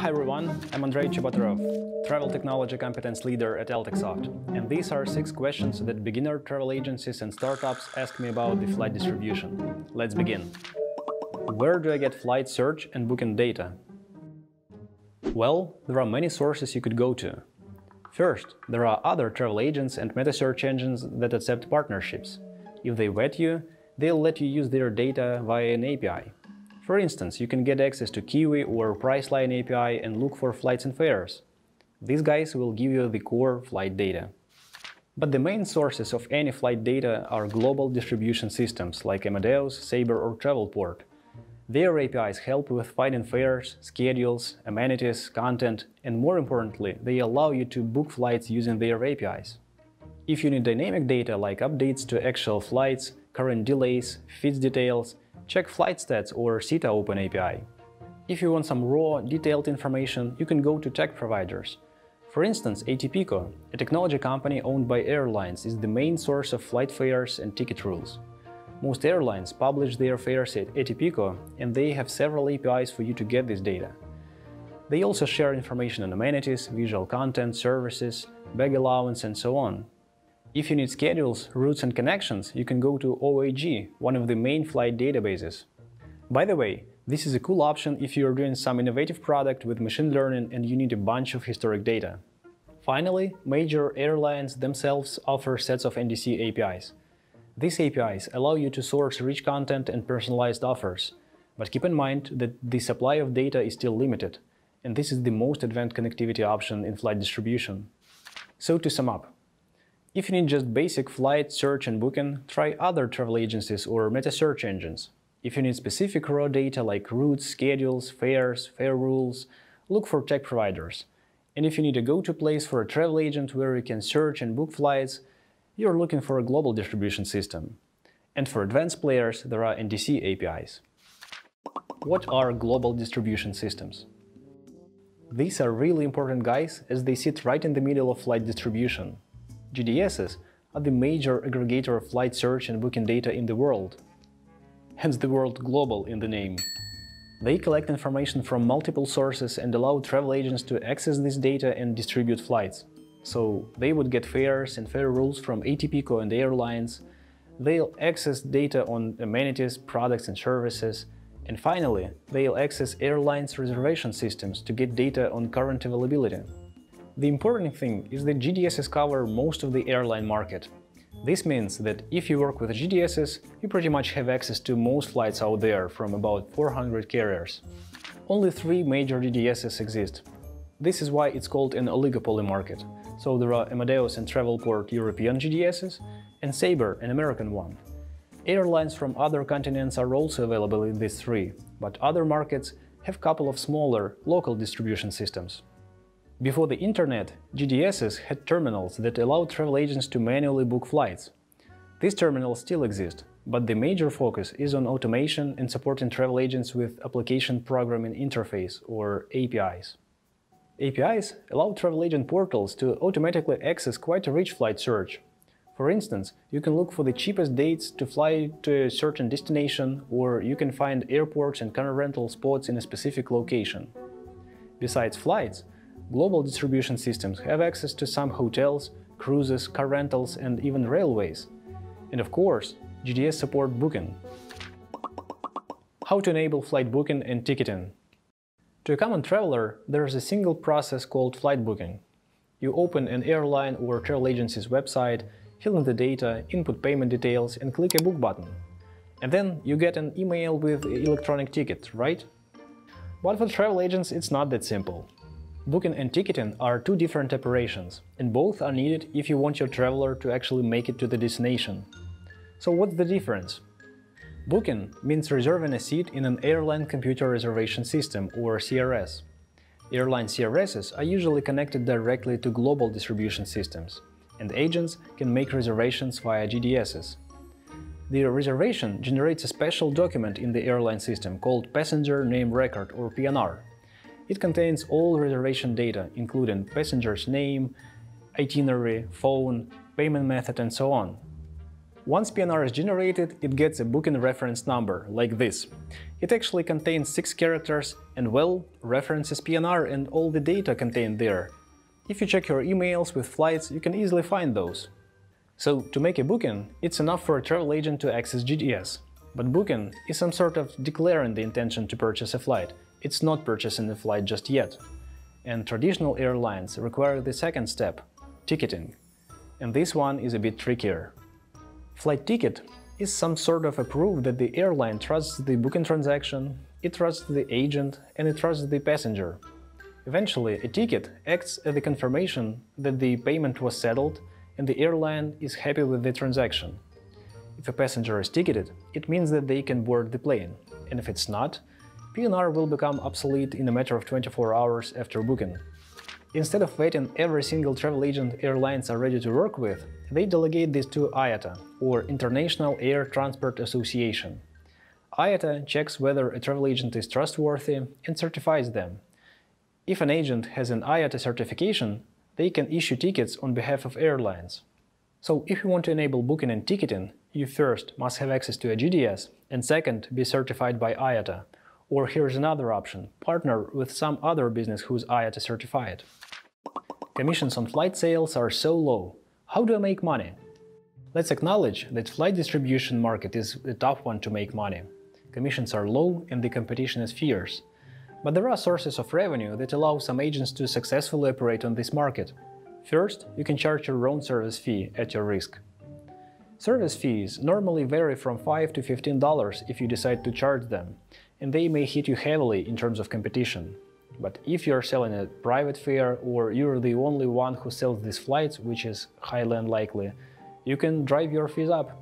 Hi everyone, I'm Andrey Chebotarov, Travel Technology Competence Leader at AltexSoft, and these are 6 questions that beginner travel agencies and startups ask me about the flight distribution. Let's begin. Where do I get flight search and booking data? Well, there are many sources you could go to. First, there are other travel agents and meta search engines that accept partnerships. If they vet you, they'll let you use their data via an API. For instance, you can get access to Kiwi or Priceline API and look for flights and fares. These guys will give you the core flight data. But the main sources of any flight data are global distribution systems like Amadeus, Sabre or Travelport. Their APIs help with finding fares, schedules, amenities, content, and more importantly, they allow you to book flights using their APIs. If you need dynamic data like updates to actual flights, current delays, feeds details, check FlightStats or SITA Open API. If you want some raw, detailed information, you can go to tech providers. For instance, ATPico, a technology company owned by airlines, is the main source of flight fares and ticket rules. Most airlines publish their fares at ATPico, and they have several APIs for you to get this data. They also share information on amenities, visual content, services, bag allowance, and so on. If you need schedules, routes and connections, you can go to OAG, one of the main flight databases. By the way, this is a cool option if you are doing some innovative product with machine learning and you need a bunch of historic data. Finally, major airlines themselves offer sets of NDC APIs. These APIs allow you to source rich content and personalized offers, but keep in mind that the supply of data is still limited, and this is the most advanced connectivity option in flight distribution. So to sum up, if you need just basic flight search and booking, try other travel agencies or meta search engines. If you need specific raw data like routes, schedules, fares, fare rules, look for tech providers. And if you need a go-to place for a travel agent where you can search and book flights, you're looking for a global distribution system. And for advanced players, there are NDC APIs. What are global distribution systems? These are really important guys as they sit right in the middle of flight distribution. GDSs are the major aggregator of flight search and booking data in the world. Hence the word global in the name. They collect information from multiple sources and allow travel agents to access this data and distribute flights. So they would get fares and fare rules from ATPico and airlines, they'll access data on amenities, products and services, and finally, they'll access airlines' reservation systems to get data on current availability. The important thing is that GDSs cover most of the airline market. This means that if you work with GDSs, you pretty much have access to most flights out there from about 400 carriers. Only 3 major GDSs exist. This is why it's called an oligopoly market. So there are Amadeus and Travelport European GDSs and Sabre, an American one. Airlines from other continents are also available in these 3, but other markets have a couple of smaller, local distribution systems. Before the internet, GDSs had terminals that allowed travel agents to manually book flights. These terminals still exist, but the major focus is on automation and supporting travel agents with Application Programming Interface, or APIs. APIs allow travel agent portals to automatically access quite a rich flight search. For instance, you can look for the cheapest dates to fly to a certain destination, or you can find airports and car rental spots in a specific location. Besides flights, global distribution systems have access to some hotels, cruises, car rentals, and even railways. And of course, GDS support booking. How to enable flight booking and ticketing? To a common traveler, there is a single process called flight booking. You open an airline or travel agency's website, fill in the data, input payment details, and click a book button. And then you get an email with electronic ticket, right? But for travel agents, it's not that simple. Booking and ticketing are 2 different operations, and both are needed if you want your traveler to actually make it to the destination. So what's the difference? Booking means reserving a seat in an airline computer reservation system, or CRS. Airline CRSs are usually connected directly to global distribution systems, and agents can make reservations via GDSs. The reservation generates a special document in the airline system called Passenger Name Record, or PNR. It contains all reservation data, including passenger's name, itinerary, phone, payment method, and so on. Once PNR is generated, it gets a booking reference number, like this. It actually contains 6 characters and, well, references PNR and all the data contained there. If you check your emails with flights, you can easily find those. So, to make a booking, it's enough for a travel agent to access GDS. But booking is some sort of declaring the intention to purchase a flight. It's not purchasing the flight just yet. And traditional airlines require the second step, ticketing. And this one is a bit trickier. Flight ticket is some sort of a proof that the airline trusts the booking transaction, it trusts the agent, and it trusts the passenger. Eventually, a ticket acts as the confirmation that the payment was settled and the airline is happy with the transaction. If a passenger is ticketed, it means that they can board the plane, and if it's not, PNR will become obsolete in a matter of 24 hours after booking. Instead of waiting every single travel agent airlines are ready to work with, they delegate this to IATA, or International Air Transport Association. IATA checks whether a travel agent is trustworthy and certifies them. If an agent has an IATA certification, they can issue tickets on behalf of airlines. So if you want to enable booking and ticketing, you first must have access to a GDS, and second, be certified by IATA. Or here's another option, partner with some other business who's IATA certified. Commissions on flight sales are so low. How do I make money? Let's acknowledge that flight distribution market is a tough one to make money. Commissions are low and the competition is fierce. But there are sources of revenue that allow some agents to successfully operate on this market. First, you can charge your own service fee at your risk. Service fees normally vary from $5 to $15 if you decide to charge them, and they may hit you heavily in terms of competition. But if you're selling a private fare or you're the only one who sells these flights, which is highly unlikely, you can drive your fees up.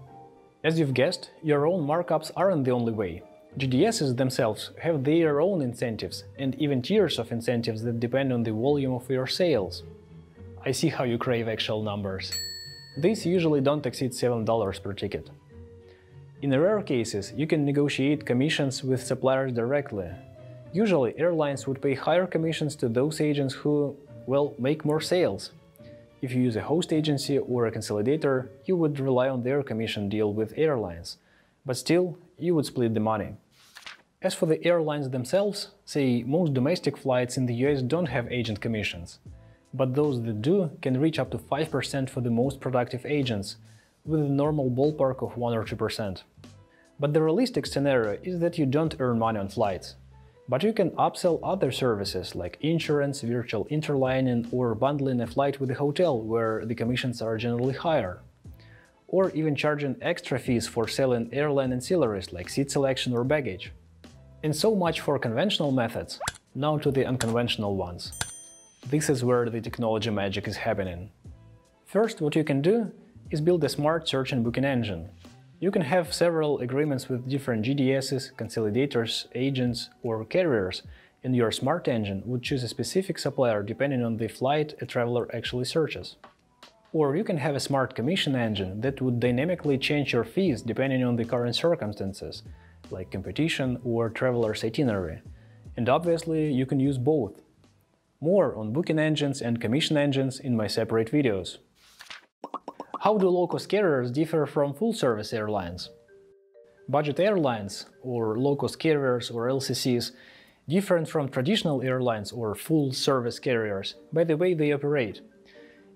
As you've guessed, your own markups aren't the only way. GDSs themselves have their own incentives, and even tiers of incentives that depend on the volume of your sales. I see how you crave actual numbers. These usually don't exceed $7 per ticket. In rare cases, you can negotiate commissions with suppliers directly. Usually, airlines would pay higher commissions to those agents who, well, make more sales. If you use a host agency or a consolidator, you would rely on their commission deal with airlines. But still, you would split the money. As for the airlines themselves, say, most domestic flights in the US don't have agent commissions. But those that do can reach up to 5% for the most productive agents, with a normal ballpark of 1 or 2%. But the realistic scenario is that you don't earn money on flights. But you can upsell other services like insurance, virtual interlining, or bundling a flight with a hotel where the commissions are generally higher. Or even charging extra fees for selling airline ancillaries like seat selection or baggage. And so much for conventional methods. Now to the unconventional ones. This is where the technology magic is happening. First, what you can do is build a smart search and booking engine. You can have several agreements with different GDSs, consolidators, agents, or carriers, and your smart engine would choose a specific supplier depending on the flight a traveler actually searches. Or you can have a smart commission engine that would dynamically change your fees depending on the current circumstances, like competition or traveler's itinerary. And obviously, you can use both. More on booking engines and commission engines in my separate videos. How do low-cost carriers differ from full-service airlines? Budget airlines, or low-cost carriers or LCCs, different from traditional airlines or full-service carriers by the way they operate.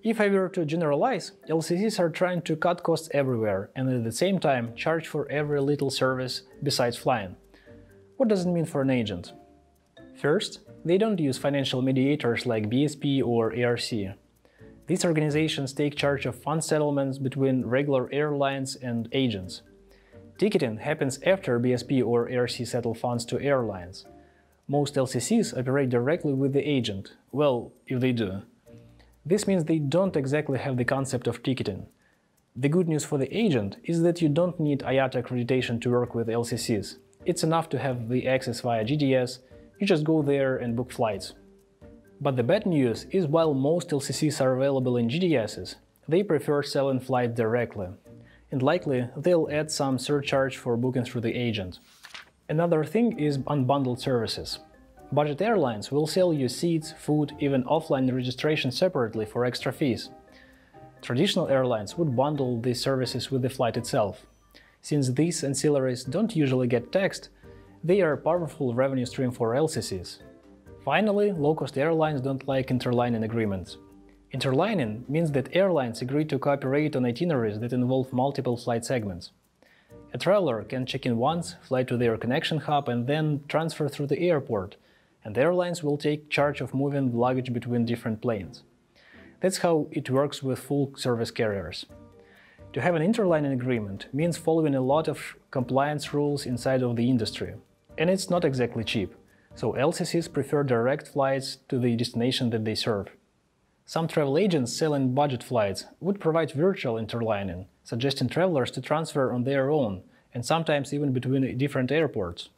If I were to generalize, LCCs are trying to cut costs everywhere and at the same time charge for every little service besides flying. What does it mean for an agent? First, they don't use financial mediators like BSP or ARC. These organizations take charge of fund settlements between regular airlines and agents. Ticketing happens after BSP or ARC settle funds to airlines. Most LCCs operate directly with the agent, well, if they do. This means they don't exactly have the concept of ticketing. The good news for the agent is that you don't need IATA accreditation to work with LCCs. It's enough to have the access via GDS, you just go there and book flights. But the bad news is while most LCCs are available in GDSs, they prefer selling flights directly, and likely they'll add some surcharge for booking through the agent. Another thing is unbundled services. Budget airlines will sell you seats, food, even offline registration separately for extra fees. Traditional airlines would bundle these services with the flight itself. Since these ancillaries don't usually get taxed, they are a powerful revenue stream for LCCs. Finally, low-cost airlines don't like interlining agreements. Interlining means that airlines agree to cooperate on itineraries that involve multiple flight segments. A traveler can check in once, fly to their connection hub, and then transfer through the airport, and airlines will take charge of moving luggage between different planes. That's how it works with full-service carriers. To have an interlining agreement means following a lot of compliance rules inside of the industry, and it's not exactly cheap, so LCCs prefer direct flights to the destination that they serve. Some travel agents selling budget flights would provide virtual interlining, suggesting travelers to transfer on their own, and sometimes even between different airports.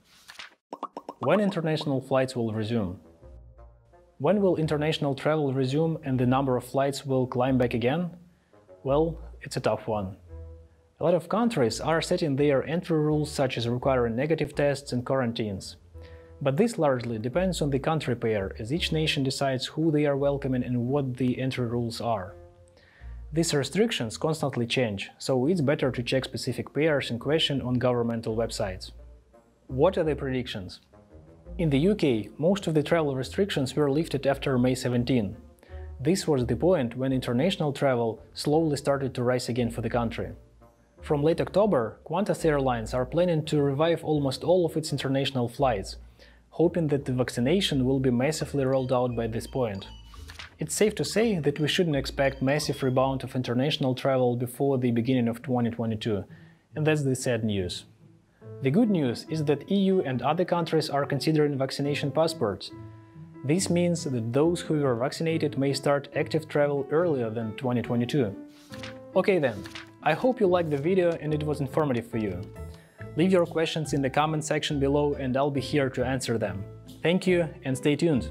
When international flights will resume? When will international travel resume and the number of flights will climb back again? Well, it's a tough one. A lot of countries are setting their entry rules, such as requiring negative tests and quarantines. But this largely depends on the country pair, as each nation decides who they are welcoming and what the entry rules are. These restrictions constantly change, so it's better to check specific pairs in question on governmental websites. What are the predictions? In the UK, most of the travel restrictions were lifted after May 17. This was the point when international travel slowly started to rise again for the country. From late October, Qantas Airlines are planning to revive almost all of its international flights, hoping that the vaccination will be massively rolled out by this point. It's safe to say that we shouldn't expect massive rebound of international travel before the beginning of 2022, and that's the sad news. The good news is that EU and other countries are considering vaccination passports. This means that those who were vaccinated may start active travel earlier than 2022. Okay then, I hope you liked the video and it was informative for you. Leave your questions in the comment section below and I'll be here to answer them. Thank you and stay tuned!